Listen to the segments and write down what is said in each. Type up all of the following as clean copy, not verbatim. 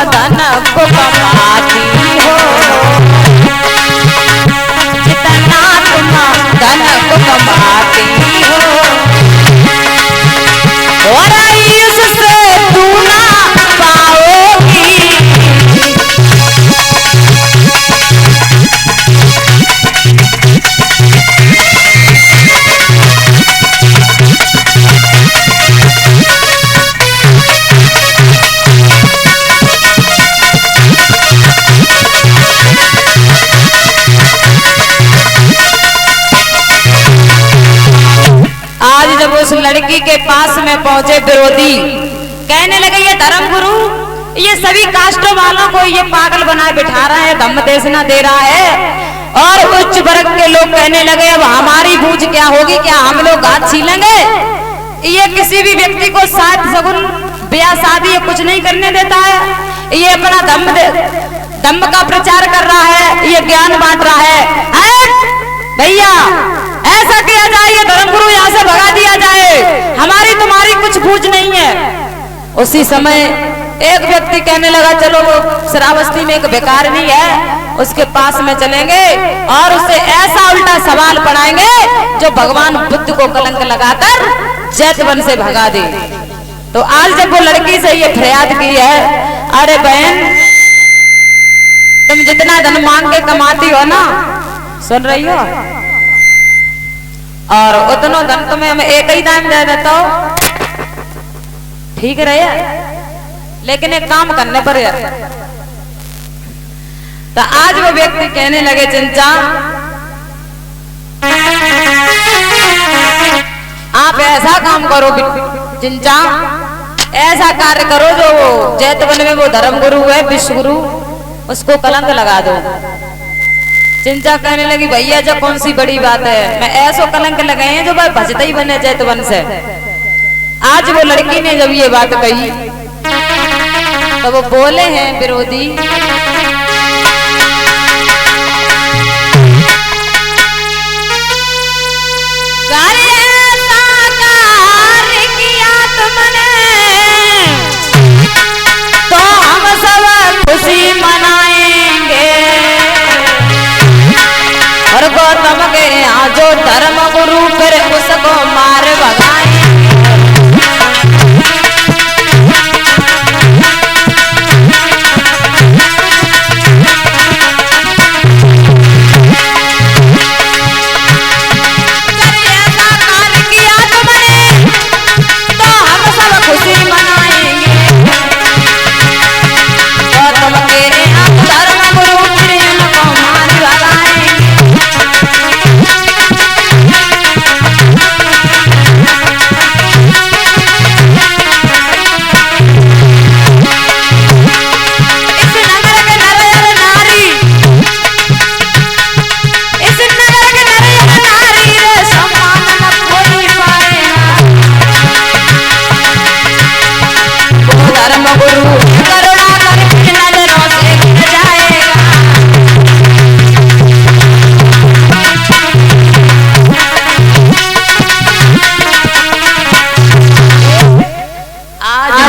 धन को कमाती हो, जितना तुम धन को कमाती हो, और इससे तू ना पाओगी। आज जब उस लड़की के पास में पहुंचे विरोधी, कहने लगे ये धर्म गुरु ये सभी कास्टों वालों को ये पागल बनाए बिठा रहा है, धम्म देशना दे रहा है। और उच्च वर्ग के लोग कहने लगे अब हमारी बूझ क्या होगी, क्या हम लोग हाथ छीलेंगे? ये किसी भी व्यक्ति को साथ सगुन ब्याह शादी कुछ नहीं करने देता है, ये अपना धम्म का प्रचार कर रहा है, ये ज्ञान बांट रहा है। भैया ऐसा किया जाए, ये धर्मगुरु यहाँ से भगा दिया जाए, हमारी तुम्हारी कुछ बूझ नहीं है। उसी समय एक व्यक्ति कहने लगा चलो वो श्रावस्ती में एक भिखारिनी है, उसके पास में चलेंगे और उससे ऐसा उल्टा सवाल पढ़ाएंगे जो भगवान बुद्ध को कलंक लगाकर जैतवन से भगा दे। तो आज जब वो लड़की से ये फरियाद की है, अरे बहन तुम जितना धन मांग के कमाती हो ना, सुन रही हो, और उतना धन तुम्हें हम एक ही दाम दे देता हो, ठीक रहे, लेकिन एक काम करने पर यार। तो आज वो व्यक्ति कहने लगे चिंचा आप ऐसा काम करो चिंचा, ऐसा कार्य करो जो जैतवन में वो धर्म गुरु है विश्व गुरु, उसको कलंक लगा दो। चिंचा कहने लगी भैया जो कौन सी बड़ी बात है, मैं ऐसो कलंक लगाए हैं जो भाई भजता ही बने जैतवन से। आज वो लड़की ने जब ये बात कही तो वो बोले हैं विरोधी, तो हम सब खुशी मनाएंगे, और गौतम के यहाँ जो धर्म गुरु फिर उसको मार भगाएंगे।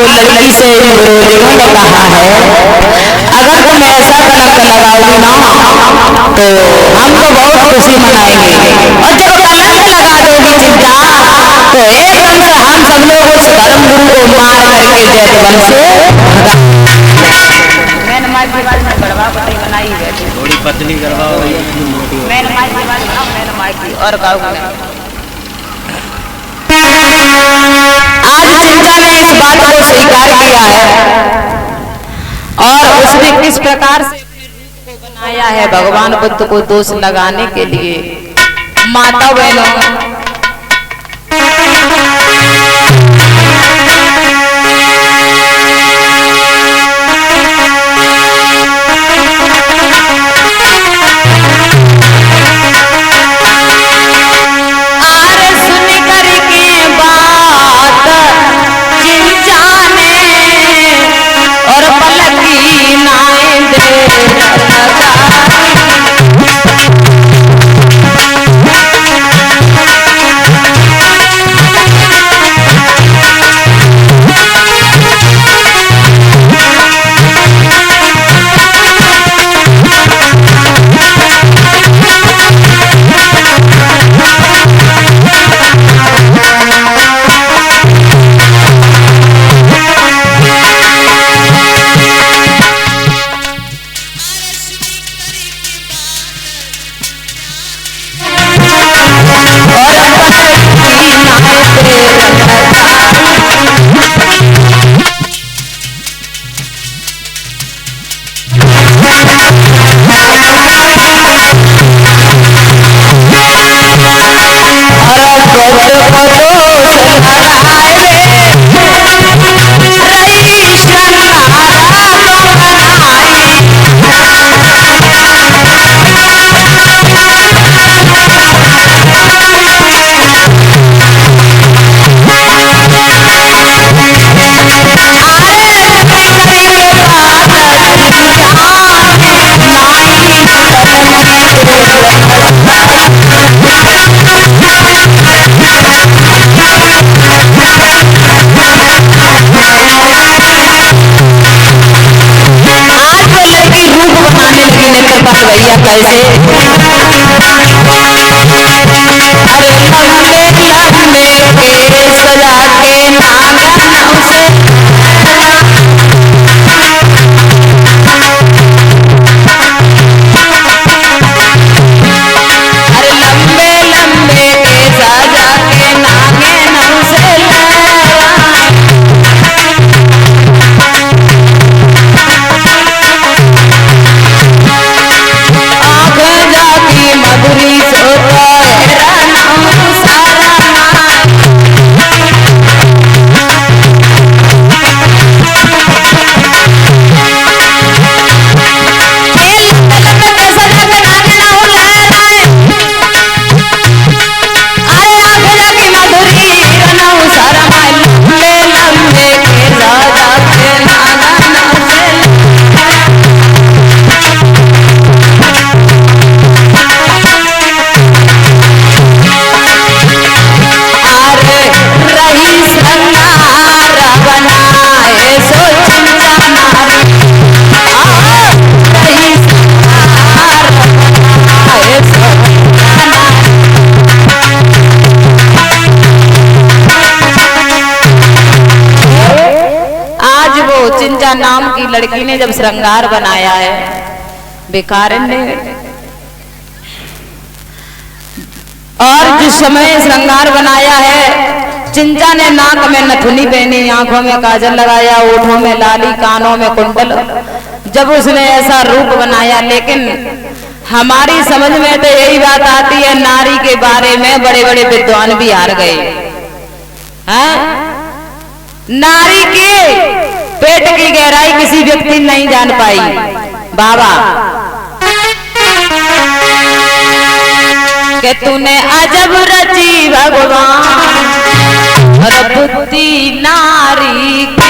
लड़की से विरोधियों ने कहा है अगर तुम ऐसा कलंक लगाओगी ना तो हम तो बहुत खुशी मनाएंगे, और जब कलंक लगा दोगी चिंता तो एकदम से हम सब लोग उस धर्म गुरु को मार करके जैतवन से थोड़ी पतली करवाओ और आज चिंता ने इस बात को स्वीकार किया है और उसने किस प्रकार से रूप को बनाया है भगवान बुद्ध को दोष लगाने के लिए। माता बहनों लड़की ने जब श्रृंगार बनाया है भिखारिन ने, और जिस समय श्रृंगार बनाया है, चिंचा ने नाक में नथुनी पहनी, आंखों में काजल लगाया, ओठों में लाली, कानों में कुंडल, जब उसने ऐसा रूप बनाया। लेकिन हमारी समझ में तो यही बात आती है, नारी के बारे में बड़े बड़े विद्वान भी हार गए हैं। नारी के पेट की गहराई किसी व्यक्ति नहीं जान पाई। बाबा कि तूने अजब रची भगवान और बुद्धि नारी की।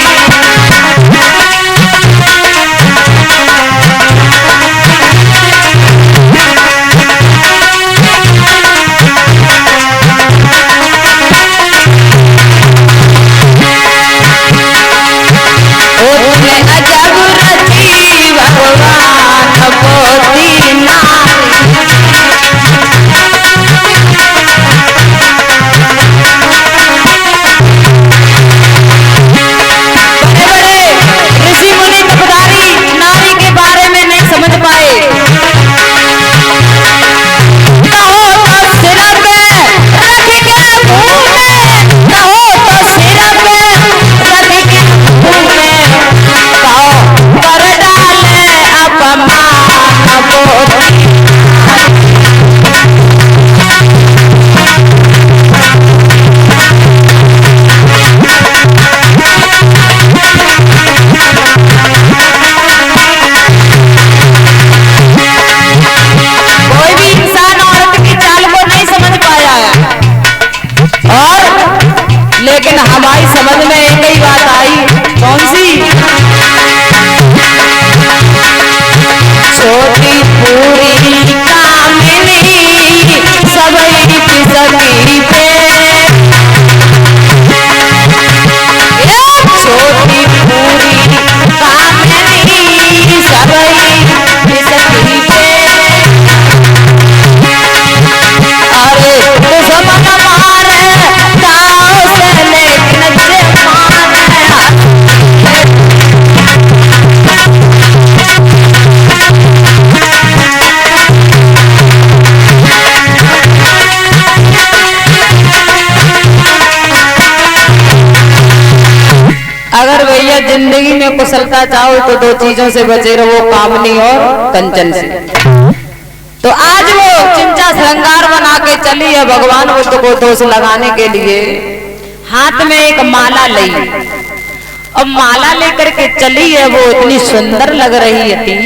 लेकिन हमारी समझ में एक ही बात आई, कौन सी? छोटी पूरी कामिनी सबई की सती पे, छोटी पूरी कामिनी सबई की सती पे। अरे दुश्मन मारे दाव से लेकिन अगर भैया जिंदगी में कुशलता चाहो तो दो चीजों से बचे रहो, कामनी और कंचन से। तो आज वो चिंचा श्रृंगार बना के चली है भगवान बुद्ध को दोष लगाने के लिए, हाथ में एक माला ली, अब माला लेकर के चली है, वो इतनी सुंदर लग रही थी।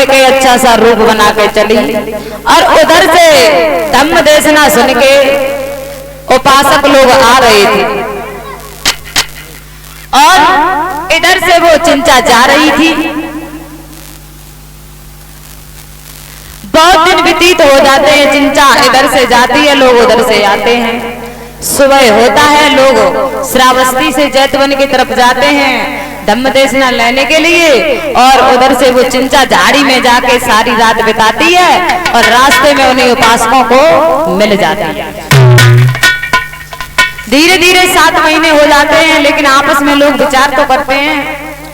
करके अच्छा सा रूप बना के चली और उधर से धम्म देशना सुन के उपासक लोग आ रहे थे और इधर से वो चिंचा जा रही थी। बहुत दिन व्यतीत हो जाते हैं, चिंचा इधर से जाती है, लोग उधर से आते हैं। सुबह होता है, लोग श्रावस्ती से जैतवन की तरफ जाते हैं धम्म देशना लेने के लिए और उधर से वो चिंचा झाड़ी में जाके सारी रात बिताती है और रास्ते में उन्हें उपासकों को मिल जाती है। धीरे धीरे 7 महीने हो जाते हैं, लेकिन आपस में लोग विचार तो करते हैं,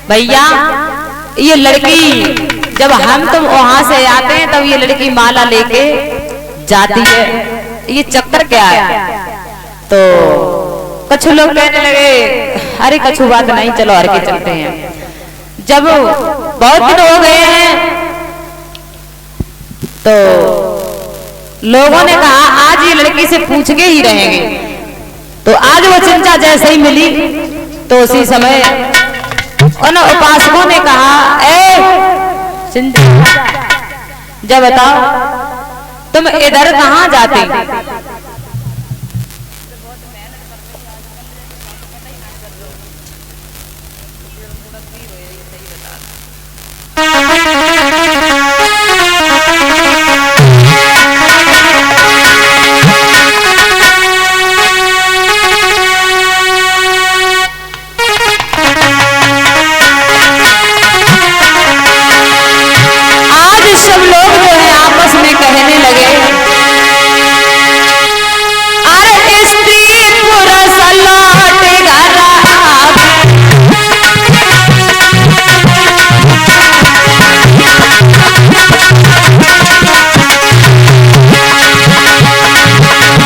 भैया ये लड़की जब हम तुम वहां से आते हैं तब ये लड़की माला लेके जाती है, ये चक्कर क्या है? तो कुछ लोग कहने लगे अरे कछु बात नहीं, चलो हर के चलते हैं। जब बहुत दिन हो गए हैं तो लोगों ने कहा आज ये लड़की से पूछ के ही रहेंगे। तो आज वो चिंचा जैसे ही मिली तो उसी समय उन उपासकों ने कहा ए चिंचा, जब बताओ तुम इधर कहाँ जाते? सब लोग जो है आपस में कहने लगे अरे स्त्री पुरुष लौट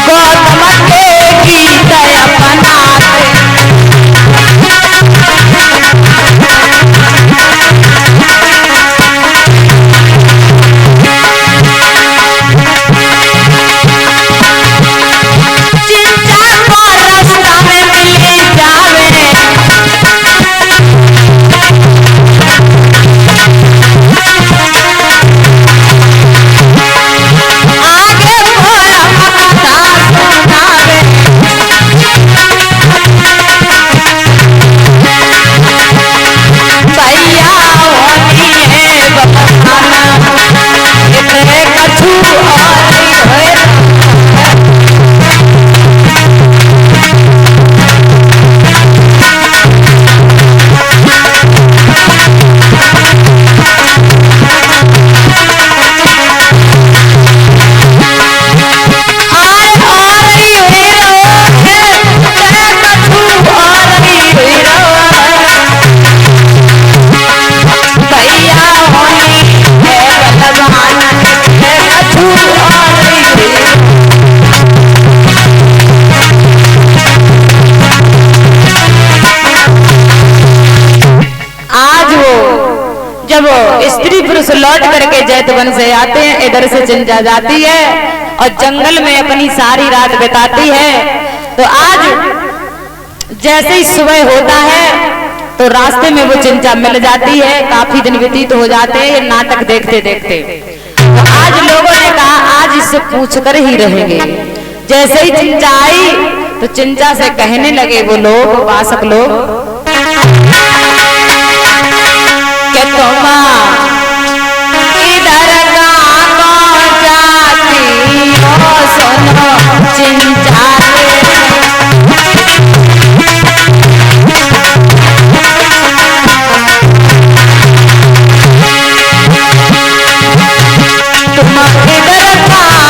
गौतम के गीत अपनाते जब स्त्री पुरुष लौट करके जैतवन से आते हैं, इधर से चिंचा जाती है और जंगल में अपनी सारी रात बिताती है। तो आज जैसे ही सुबह होता है तो रास्ते में वो चिंचा मिल जाती है। काफी दिन व्यतीत हो जाते हैं ये नाटक देखते देखते। तो आज लोगों ने कहा आज इससे पूछ कर ही रहेंगे। जैसे ही चिंचा आई तो चिंचा से कहने लगे वो लोग उपासक लोग कि तुम इधर कहाँ जाती हो, सुनो चिंचा तुम इधर कहाँ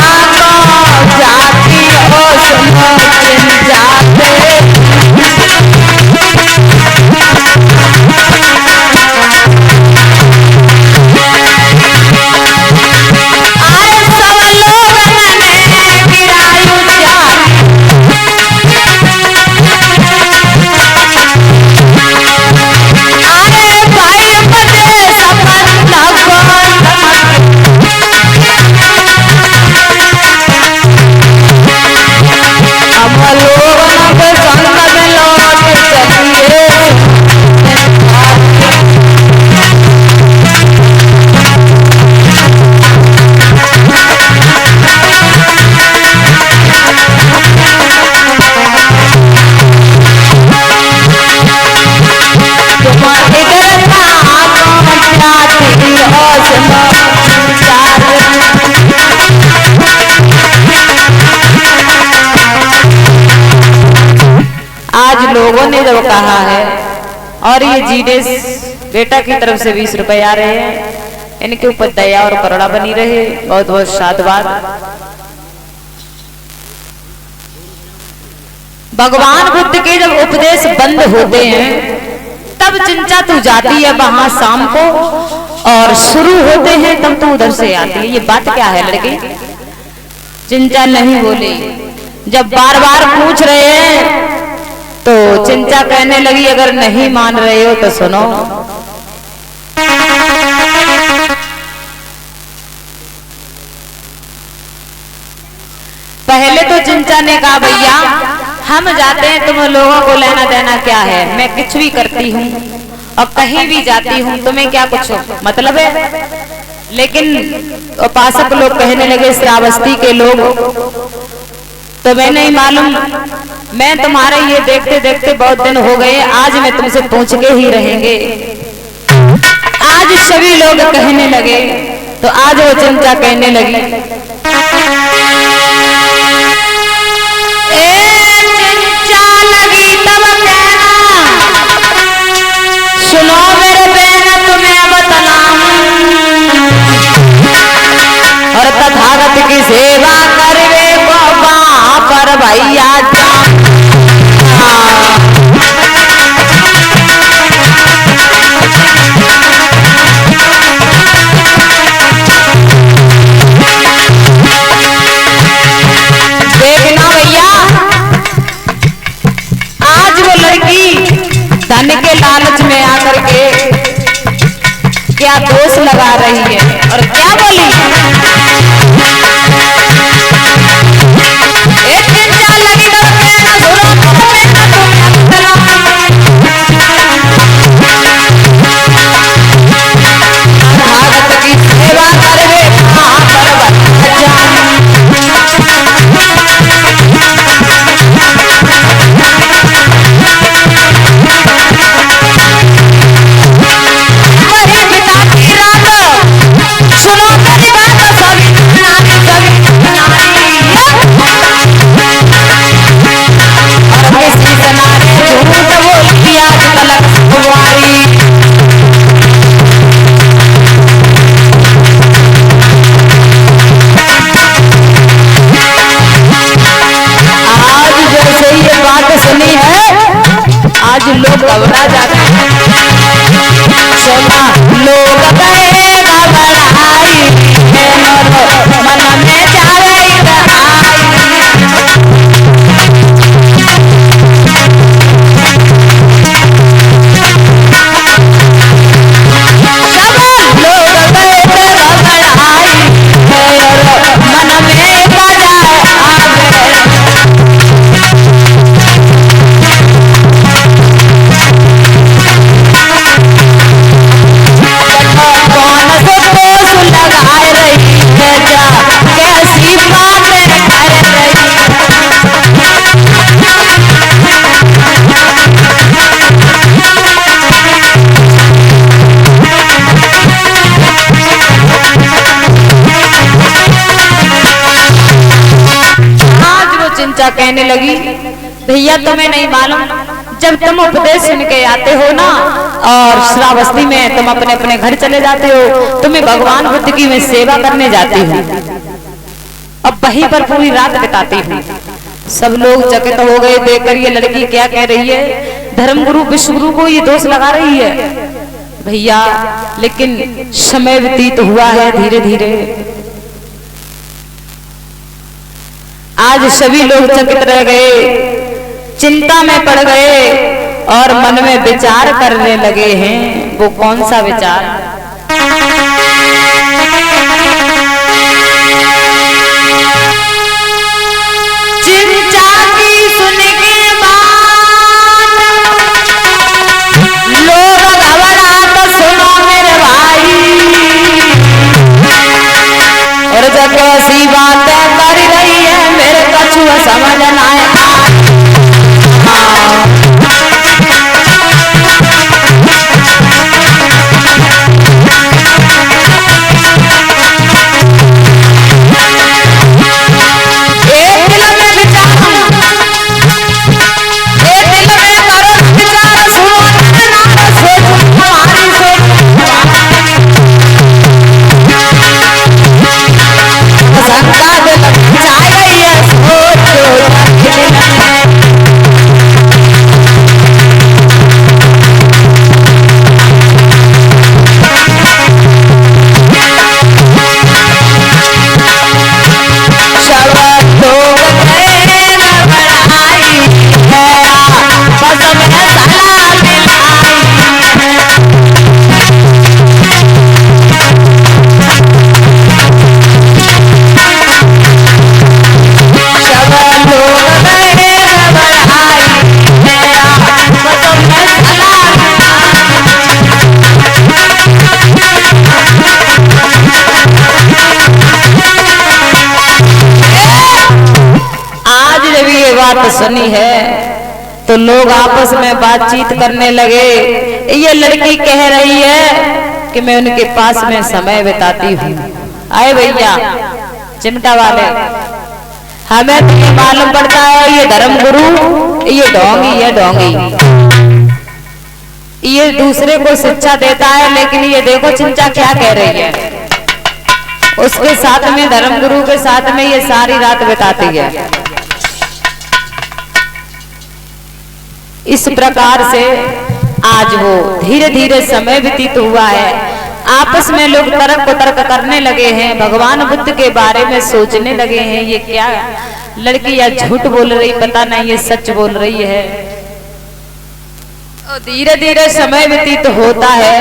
जाती हो, सुनो चिंचा लोगों ने जब कहा है। और ये जीनेस बेटा की तरफ से 20 रुपए आ रहे हैं। इनके ऊपर दया और करुणा बनी रहे। बहुत बहुत साधुवाद। भगवान बुद्ध के जब उपदेश बंद होते हैं तब चिंचा तू जाती है वहां शाम को, और शुरू होते हैं तब तू उधर से आती है। ये बात क्या है लड़के? चिंचा नहीं बोली। जब बार बार पूछ रहे हैं तो चिंचा कहने लगी अगर नहीं मान रहे हो तो सुनो। पहले तो चिंचा ने कहा भैया हम जाते हैं, तुम लोगों को लेना देना क्या है? मैं कुछ भी करती हूँ और कहीं भी जाती हूँ, तुम्हें क्या कुछ मतलब है? लेकिन उपासक लोग कहने लगे, श्रावस्ती के लोग, तुम्हें नहीं मालूम, मैं तुम्हारे ये देखते देखते बहुत दिन हो गए, आज मैं तुमसे पूछ के ही रहेंगे। आज सभी लोग कहने लगे तो आज वो चिंचा कहने लगी, चिंचा लगी तब कहना, सुनो मेरे बहन तुम्हें बतलाऊं, और तथागत की सेवा करवे को वहां पर भैया जा। देखना भैया, आज वो लड़की धन के लालच में आकर के क्या दोष लगा रही है और क्या बोली, चिंचा लगी तो कहना, सुनो भागत की सेवा करवे वहां पर आज लोग घबरा जाते हैं। सोना लोग गए घबराई, मन में जाए कहने लगी, भैया तुम्हें नहीं मालूम, जब तुम उपदेश सुन के आते हो ना और श्रावस्ती में तुम अपने अपने घर चले जाते हो, तुम्हें भगवान बुद्ध की मैं सेवा करने जाती हूँ, अब वहीं पर पूरी रात बिताती हूँ। सब लोग चकित हो गए देखकर ये लड़की क्या कह रही है, धर्मगुरु विश्वगुरु को ये दोष लगा रही है। भैया लेकिन समय व्यतीत हुआ है धीरे धीरे, आज सभी लोग चकित रह गए, चिंता में पड़ गए और मन में विचार करने लगे हैं। वो कौन सा विचार? चिंचा की सुन के बात लोग घबरा तो सुनो मेरे भाई, और जब ऐसी बातें कर रही है मेरे कछुआ समझ ना एक दिल में बात सुनी है तो लोग आपस में बातचीत करने लगे। ये लड़की कह रही है कि मैं उनके पास में समय बिताती हूँ। आए भैया चिमटा वाले, हमें तो ये मालूम पड़ता है ये धर्मगुरु ये ढोंगी है, ढोंगी ये दूसरे को शिक्षा देता है, लेकिन ये देखो चिंचा क्या कह रही है, उसके साथ में धर्मगुरु के साथ में ये सारी रात बिताती है। इस प्रकार से आज वो धीरे धीरे समय व्यतीत हुआ है, आपस में लोग तर्क तर्क करने लगे हैं, भगवान बुद्ध के बारे में सोचने लगे हैं ये क्या लड़की या झूठ बोल रही पता नहीं ये सच बोल रही है। धीरे धीरे समय व्यतीत होता है